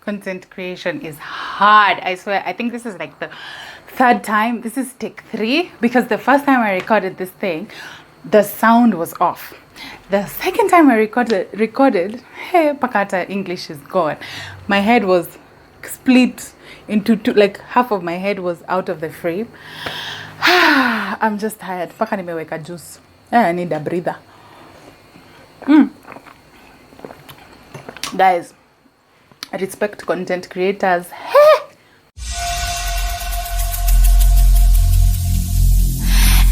content creation is hard. I swear, I think this is like the third time. This is take 3 because the first time I recorded this thing, the sound was off. The second time I recorded, hey, Pakata English is gone. My head was split into two, like half of my head was out of the frame. I'm just tired. Paka nimeweka juice. I need a breather. Guys, respect content creators.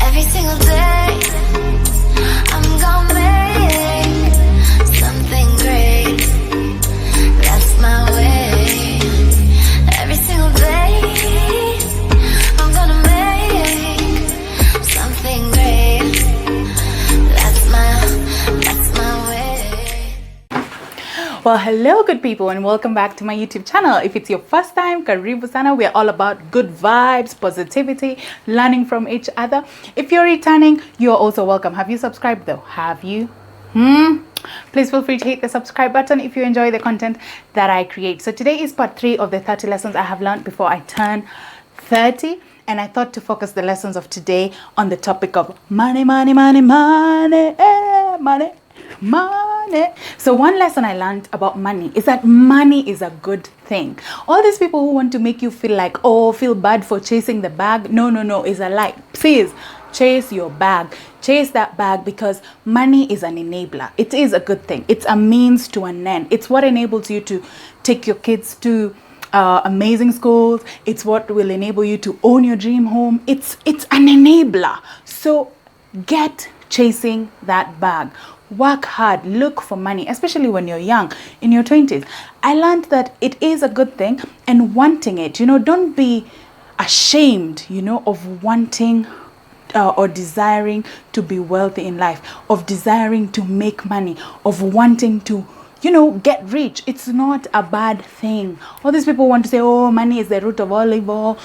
Every single day, I'm gonna make something great. That's my way. Every single day, I'm gonna make something great. That's my way. Well, hello good people and welcome back to my YouTube channel. If it's your first time, karibu sana. We are all about good vibes, positivity, learning from each other. If you're returning, you're also welcome. Have you subscribed though? Have you? Please feel free to hit the subscribe button if you enjoy the content that I create. So today is part 3 of the 30 lessons I have learned before I turn 30. And I thought to focus the lessons of today on the topic of money, money, money, money, money, money. So one lesson I learned about money is that money is a good thing. All these people who want to make you feel like, oh, feel bad for chasing the bag. No, it's a lie. Please chase your bag. Chase that bag because money is an enabler. It is a good thing. It's a means to an end. It's what enables you to take your kids to amazing schools. It's what will enable you to own your dream home. It's an enabler. So get chasing that bag. Work hard, look for money, especially when you're young, in your 20s. I learned that it is a good thing and wanting it. Don't be ashamed, of wanting or desiring to be wealthy in life, of desiring to make money, of wanting to get rich. It's not a bad thing. All these people want to say, oh, money is the root of all evil.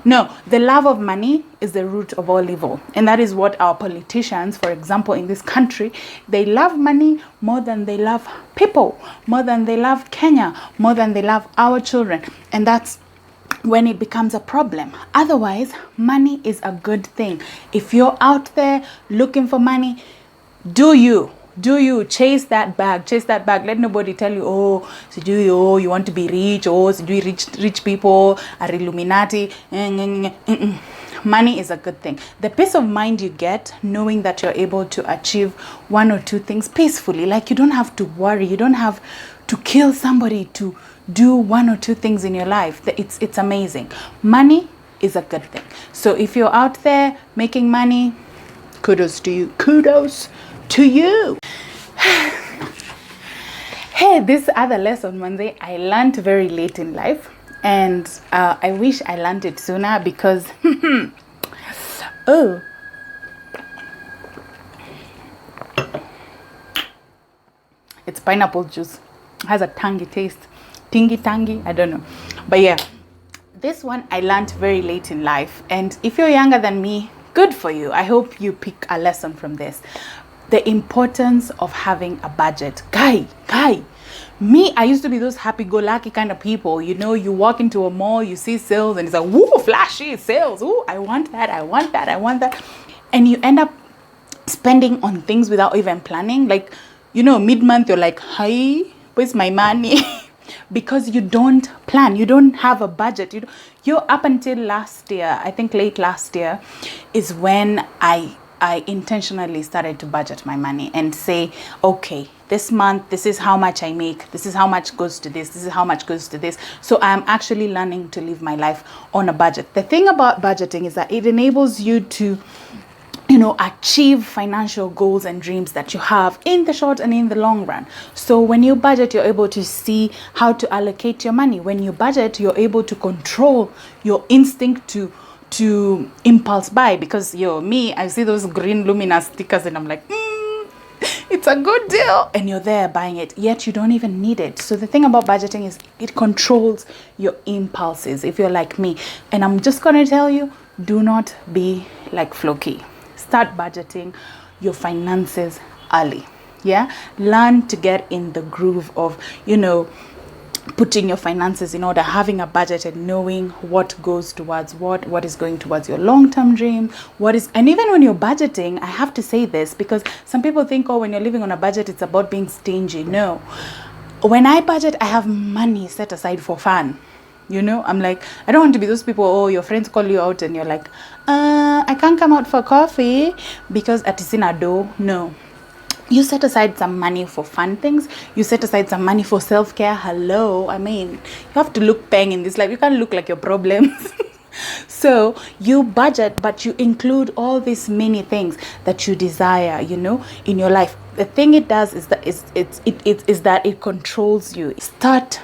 No, the love of money is the root of all evil. And that is what our politicians, for example, in this country, they love money more than they love people, more than they love Kenya, more than they love our children. And that's when it becomes a problem. Otherwise, money is a good thing. If you're out there looking for money, do you chase that bag? Let nobody tell you, you want to be rich, rich people are Illuminati. Money is a good thing. The peace of mind you get knowing that you're able to achieve 1 or 2 things peacefully, like you don't have to worry, you don't have to kill somebody to do 1 or 2 things in your life. It's amazing. Money is a good thing. So if you're out there making money, kudos to you. Kudos to you. Hey, this other lesson, Monday, I learned very late in life, and I wish I learned it sooner because it's pineapple juice. It has a tangy taste. Tangy, I don't know. But yeah, this one I learned very late in life, and if you're younger than me, good for you. I hope you pick a lesson from this. The importance of having a budget. Guy, me, I used to be those happy-go-lucky kind of people. You walk into a mall, you see sales, and it's like, woo, flashy sales. Ooh, I want that. And you end up spending on things without even planning. Like, mid-month, you're like, hi, where's my money? Because you don't plan. You don't have a budget. You're up until last year, I think late last year, is when I intentionally started to budget my money and say, okay, this month, this is how much I make. This is how much goes to this. This is how much goes to this. So I'm actually learning to live my life on a budget. The thing about budgeting is that it enables you to, achieve financial goals and dreams that you have in the short and in the long run. So when you budget, you're able to see how to allocate your money. When you budget, you're able to control your instinct to impulse buy, because I see those green luminous stickers and I'm like, it's a good deal, and you're there buying it, yet you don't even need it. So the thing about budgeting is it controls your impulses if you're like me. And I'm just gonna tell you, do not be like Floki. Start budgeting your finances early. Learn to get in the groove of putting your finances in order, having a budget, and knowing what goes towards what is going towards your long-term dream, and even when you're budgeting, I have to say this, because some people think, oh, when you're living on a budget, it's about being stingy. No. When I budget, I have money set aside for fun. I'm like, I don't want to be those people, oh, your friends call you out and you're like, I can't come out for coffee because at Isina do. No. You set aside some money for fun things. You set aside some money for self-care. Hello. I mean, you have to look peng in this life. You can't look like your problems. So you budget, but you include all these many things that you desire, in your life. The thing it does is that it controls you. Start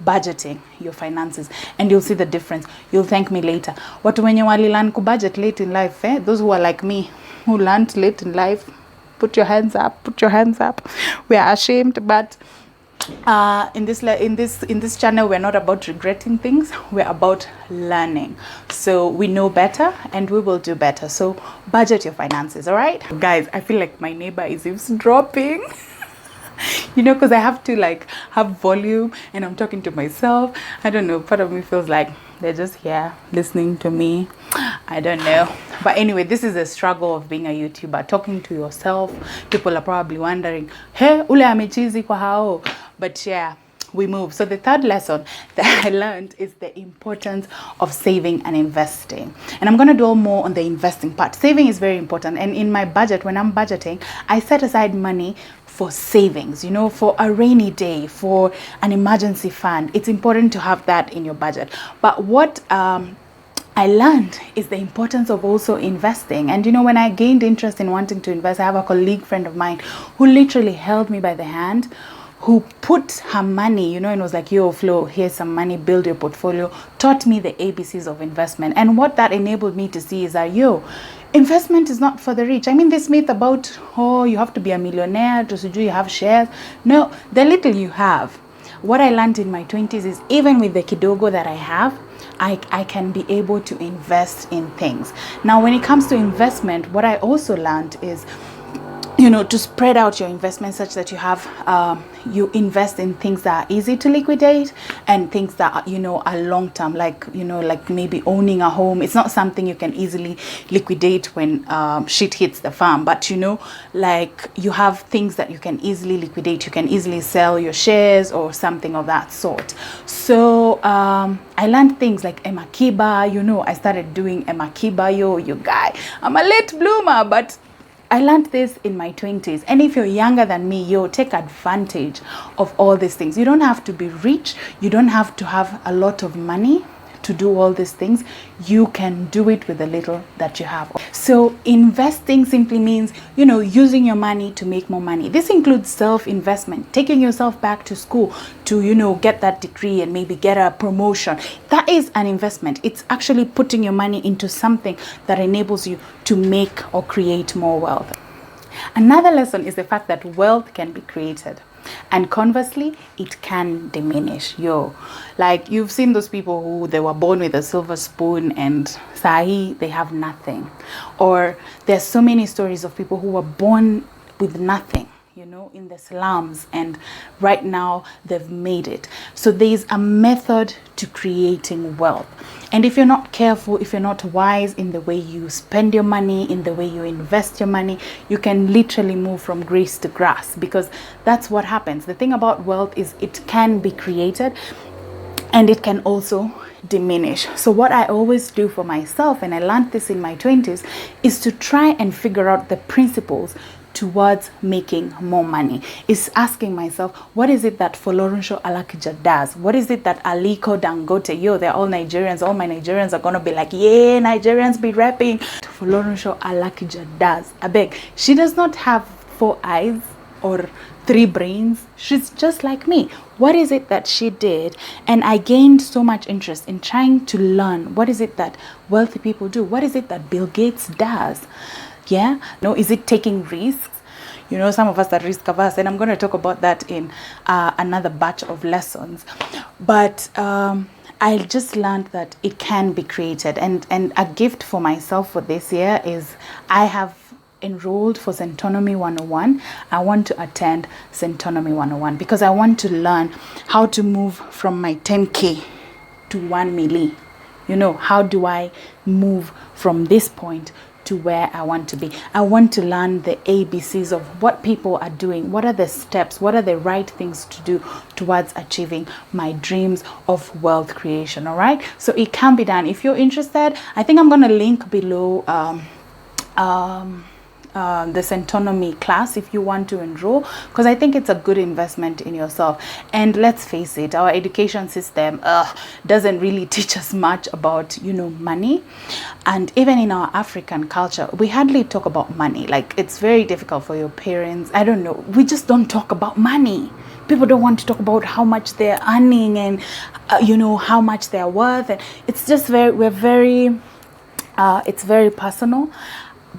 budgeting your finances and you'll see the difference. You'll thank me later. What when you learn to budget late in life, those who are like me, who learned late in life, put your hands up. We are ashamed, but in this channel, we're not about regretting things. We're about learning. So we know better and we will do better. So budget your finances. All right, guys, I feel like my neighbor is eavesdropping. Because I have to have volume and I'm talking to myself. I don't know, part of me feels like they're just here listening to me. I don't know. But anyway, this is a struggle of being a YouTuber, talking to yourself. People are probably wondering, hey, ule amechizi kwa hao. But yeah, we move. So the third lesson that I learned is the importance of saving and investing. And I'm going to do more on the investing part. Saving is very important. And in my budget, when I'm budgeting, I set aside money for savings, for a rainy day, for an emergency fund. It's important to have that in your budget. But what I learned is the importance of also investing. And when I gained interest in wanting to invest, I have a colleague friend of mine who literally held me by the hand, who put her money, and was like, yo, Flo, here's some money, build your portfolio, taught me the ABCs of investment. And what that enabled me to see is that, investment is not for the rich. I mean, this myth about, oh, you have to be a millionaire to do you have shares. No, the little you have. What I learned in my 20s is even with the kidogo that I have, I can be able to invest in things. Now, when it comes to investment, what I also learned is, to spread out your investment such that you have, you invest in things that are easy to liquidate and things that are long-term, like maybe owning a home. It's not something you can easily liquidate when shit hits the fan, but you have things that you can easily liquidate. You can easily sell your shares or something of that sort. So I learned things like Emakiba. I started doing Emakiba. You guy, I'm a late bloomer, but I learned this in my 20s. And if you're younger than me, take advantage of all these things. You don't have to be rich. You don't have to have a lot of money to do all these things. You can do it with the little that you have. So investing simply means, using your money to make more money. This includes self-investment, taking yourself back to school to, get that degree and maybe get a promotion. That is an investment. It's actually putting your money into something that enables you to make or create more wealth. Another lesson is the fact that wealth can be created. And conversely, it can diminish. You've seen those people who they were born with a silver spoon and sahi they have nothing. Or there's so many stories of people who were born with nothing, in the slums, and right now they've made it. So there's a method to creating wealth. And if you're not careful, if you're not wise in the way you spend your money, in the way you invest your money, you can literally move from grass to grass, because that's what happens. The thing about wealth is it can be created and it can also diminish. So what I always do for myself, and I learned this in my 20s, is to try and figure out the principles towards making more money. Is asking myself, what is it that Folorunsho Alakija does? What is it that Aliko Dangote, they're all Nigerians, all my Nigerians are gonna be like, yeah, Nigerians be rapping. Folorunsho Alakija does. I beg, she does not have 4 eyes or 3 brains. She's just like me. What is it that she did? And I gained so much interest in trying to learn, what is it that wealthy people do? What is it that Bill Gates does? Yeah, no, is it taking risks? Some of us are risk averse, and I'm going to talk about that in another batch of lessons. But I just learned that it can be created, and a gift for myself for this year is I have enrolled for Centonomy 101. I want to attend Centonomy 101 because I want to learn how to move from my 10K to 1 milli. You know, how do I move from this point to where I want to be? I want to learn the ABCs of what people are doing. What are the steps? What are the right things to do towards achieving my dreams of wealth creation? All right. So it can be done. If you're interested, I think I'm going to link below the Centonomy class if you want to enroll, because I think it's a good investment in yourself. And let's face it, our education system doesn't really teach us much about, you know, money. And even in our African culture, we hardly talk about money. Like, it's very difficult for your parents. I don't know, we just don't talk about money. People don't want to talk about how much they're earning and you know, how much they're worth. And it's just it's very personal.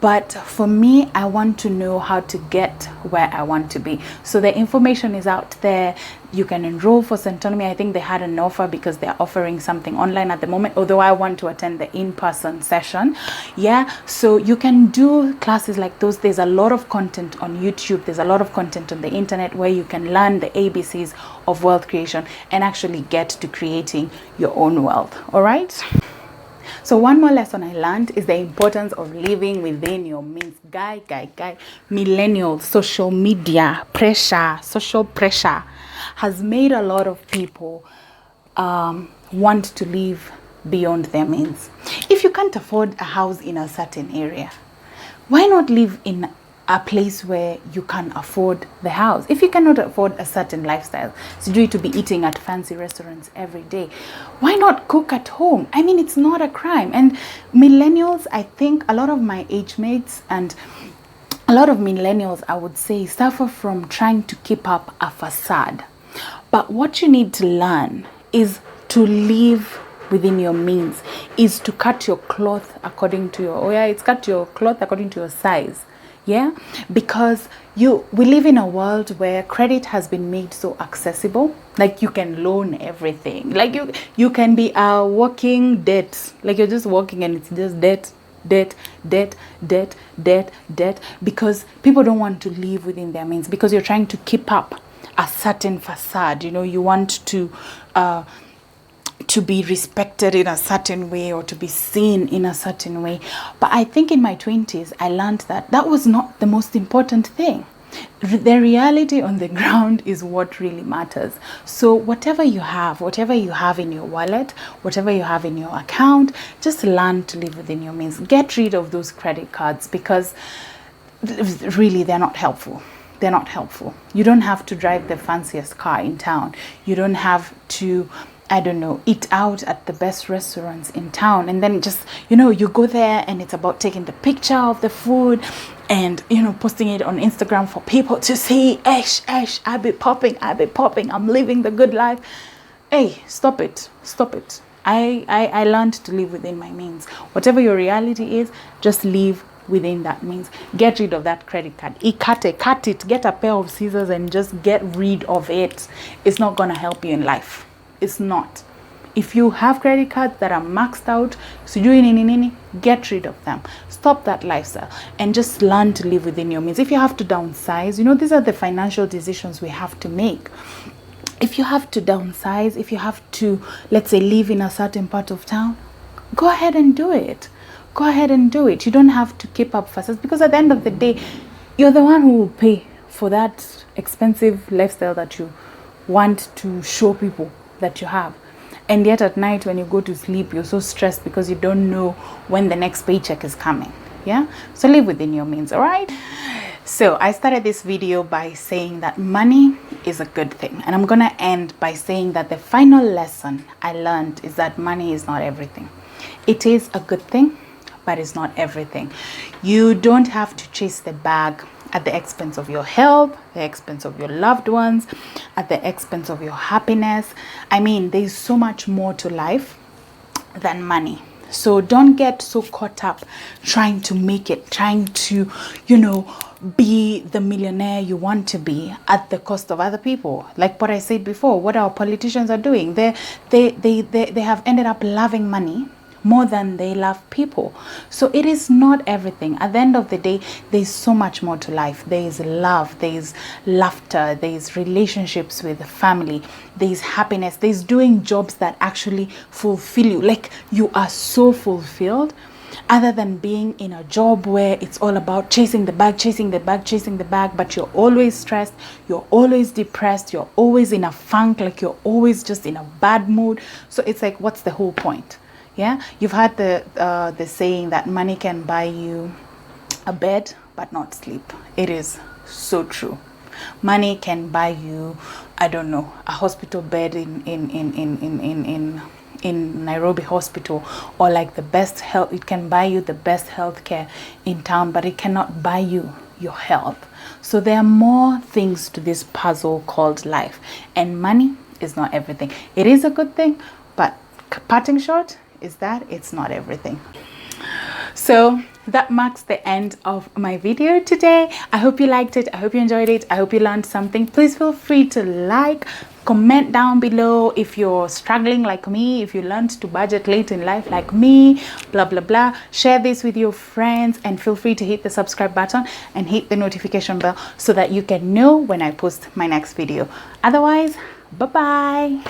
But for me, I want to know how to get where I want to be. So the information is out there. You can enroll for Centonomy. I think they had an offer because they're offering something online at the moment, although I want to attend the in-person session. Yeah, so you can do classes like those. There's a lot of content on YouTube. There's a lot of content on the internet where you can learn the ABCs of wealth creation and actually get to creating your own wealth. All right. So one more lesson I learned is the importance of living within your means. Guy, millennial social media pressure, social pressure has made a lot of people want to live beyond their means. If you can't afford a house in a certain area, why not live in a place where you can afford the house? If you cannot afford a certain lifestyle, so do you to be eating at fancy restaurants every day, why not cook at home? I mean, it's not a crime. And millennials, I think a lot of my age mates and a lot of millennials, I would say, suffer from trying to keep up a facade. But what you need to learn is to live within your means, is to cut your cloth according to your, cut your cloth according to your size. Yeah, because we live in a world where credit has been made so accessible. Like, you can loan everything. Like, you can be a walking debt. Like, you're just walking and it's just debt, because people don't want to live within their means, because you're trying to keep up a certain facade. You know, you want to be respected in a certain way or to be seen in a certain way. But I think in my 20s, I learned that that was not the most important thing. The reality on the ground is what really matters. So whatever you have in your wallet, whatever you have in your account, just learn to live within your means. Get rid of those credit cards, because really they're not helpful. They're not helpful. You don't have to drive the fanciest car in town. You don't have to, I don't know, eat out at the best restaurants in town, and then just, you know, you go there and it's about taking the picture of the food and, you know, posting it on Instagram for people to see. I be popping, I'm living the good life. Hey, stop it. I learned to live within my means. Whatever your reality is, just live within that means. Get rid of that credit card. Cut it. Get a pair of scissors and just get rid of it. It's not gonna help you in life. It's not. If you have credit cards that are maxed out, so get rid of them. Stop that lifestyle and just learn to live within your means. If you have to downsize, you know, these are the financial decisions we have to make. If you have to downsize, if you have to, let's say, live in a certain part of town, go ahead and do it. You don't have to keep up facades, because at the end of the day, you're the one who will pay for that expensive lifestyle that you want to show people that you have. And yet at night when you go to sleep, you're so stressed because you don't know when the next paycheck is coming. Yeah, so live within your means. All right, so I started this video by saying that money is a good thing, and I'm gonna end by saying that the final lesson I learned is that money is not everything. It is a good thing, but it's not everything. You don't have to chase the bag at the expense of your health, the expense of your loved ones, at the expense of your happiness. I mean, there's so much more to life than money. So don't get so caught up trying to make it, trying to, you know, be the millionaire you want to be at the cost of other people. Like what I said before, what our politicians are doing, they have ended up loving money more than they love people. So it is not everything. At the end of the day, there's so much more to life. There is love, there is laughter, there is relationships with the family, there is happiness, there's doing jobs that actually fulfill you. Like, you are so fulfilled, other than being in a job where it's all about chasing the bag, chasing the bag, chasing the bag, but you're always stressed, you're always depressed, you're always in a funk, like you're always just in a bad mood. So it's like, what's the whole point? Yeah, you've heard the saying that money can buy you a bed but not sleep. It is so true. Money can buy you, I don't know, a hospital bed in Nairobi hospital, or like the best health. It can buy you the best healthcare in town, but it cannot buy you your health. So there are more things to this puzzle called life, and money is not everything. It is a good thing, but parting short is that it's not everything. So that marks the end of my video today. I hope you liked it. I hope you enjoyed it. I hope you learned something. Please feel free to like, comment down below if you're struggling like me, if you learned to budget late in life like me, blah blah blah. Share this with your friends, and feel free to hit the subscribe button and hit the notification bell so that you can know when I post my next video. Otherwise, bye bye.